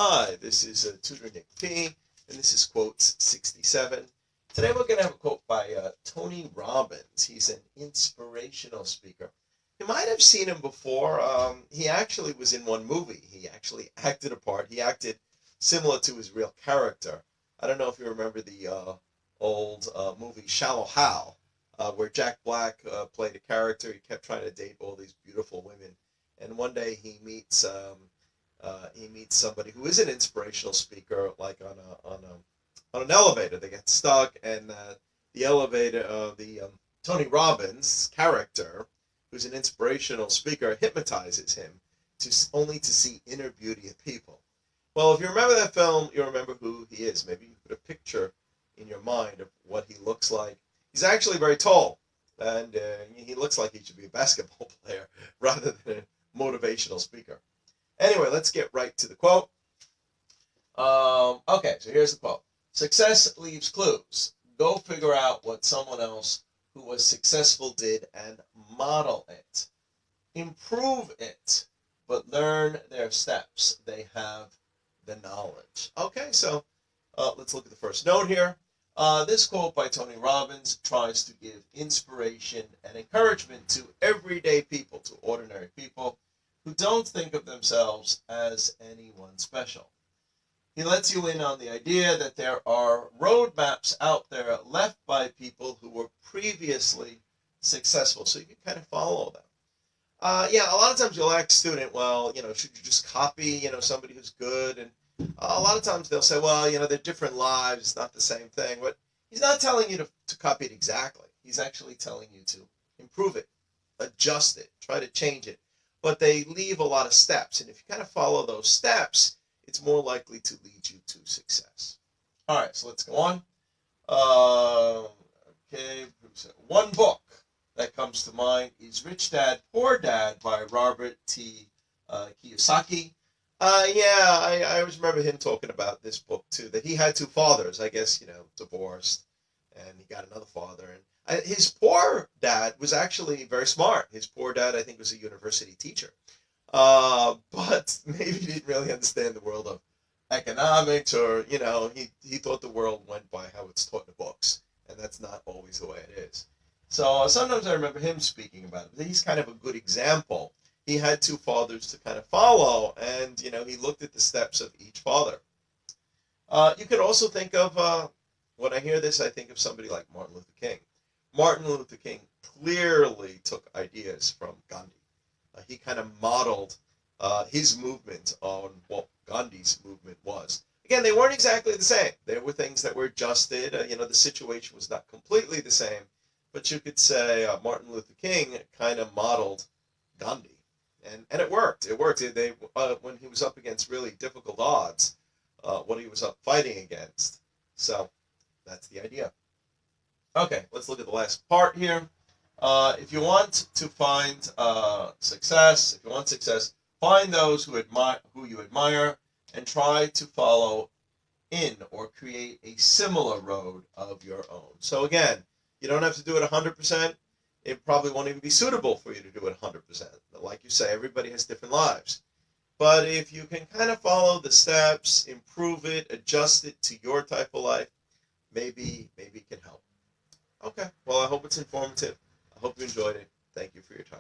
Hi, this is Tutor Nick P, and this is Quotes 67. Today we're going to have a quote by Tony Robbins. He's an inspirational speaker. You might have seen him before. He actually was in one movie. He actually acted a part. He acted similar to his real character. I don't know if you remember the old movie Shallow Hal, where Jack Black played a character. He kept trying to date all these beautiful women, and one day he meets somebody who is an inspirational speaker, like on an elevator. They get stuck, and the elevator, Tony Robbins character, who's an inspirational speaker, hypnotizes him only to see inner beauty of people. Well, if you remember that film, you remember who he is. Maybe you put a picture in your mind of what he looks like. He's actually very tall, and he looks like he should be a basketball player rather than a motivational speaker. Anyway, let's get right to the quote. Okay, so here's the quote. Success leaves clues. Go figure out what someone else who was successful did and model it. Improve it, but learn their steps. They have the knowledge. Okay, so let's look at the first note here. This quote by Tony Robbins tries to give inspiration and encouragement to everyday people, to ordinary people, who don't think of themselves as anyone special. He lets you in on the idea that there are roadmaps out there left by people who were previously successful, so you can kind of follow them. Yeah, a lot of times you'll ask a student, well, should you just copy, somebody who's good? And a lot of times they'll say, well, they're different lives, it's not the same thing. But he's not telling you to copy it exactly. He's actually telling you to improve it, adjust it, try to change it. But they leave a lot of steps, and if you kind of follow those steps, it's more likely to lead you to success. All right, so let's go on. Okay, one book that comes to mind is Rich Dad, Poor Dad by Robert T. Kiyosaki. I always remember him talking about this book too, that he had two fathers, I guess, divorced, and he got another father. And his poor dad was actually very smart. His poor dad, I think, was a university teacher. But maybe he didn't really understand the world of economics, or, he thought the world went by how it's taught in the books. And that's not always the way it is. So sometimes I remember him speaking about it. He's kind of a good example. He had two fathers to kind of follow, and, he looked at the steps of each father. You could also think of, when I hear this, I think of somebody like Martin Luther King. Martin Luther King clearly took ideas from Gandhi. He kind of modeled his movement on what Gandhi's movement was. Again, they weren't exactly the same. There were things that were adjusted. The situation was not completely the same. But you could say Martin Luther King kind of modeled Gandhi. And it worked. It worked. When he was up against really difficult odds, what he was up fighting against. So that's the idea. Okay, let's look at the last part here. If you want to find success, find those who you admire, and try to follow in or create a similar road of your own. So again, you don't have to do it 100%. It probably won't even be suitable for you to do it 100%. Like you say, everybody has different lives. But if you can kind of follow the steps, improve it, adjust it to your type of life, maybe it can help. Okay, well, I hope it's informative. I hope you enjoyed it. Thank you for your time.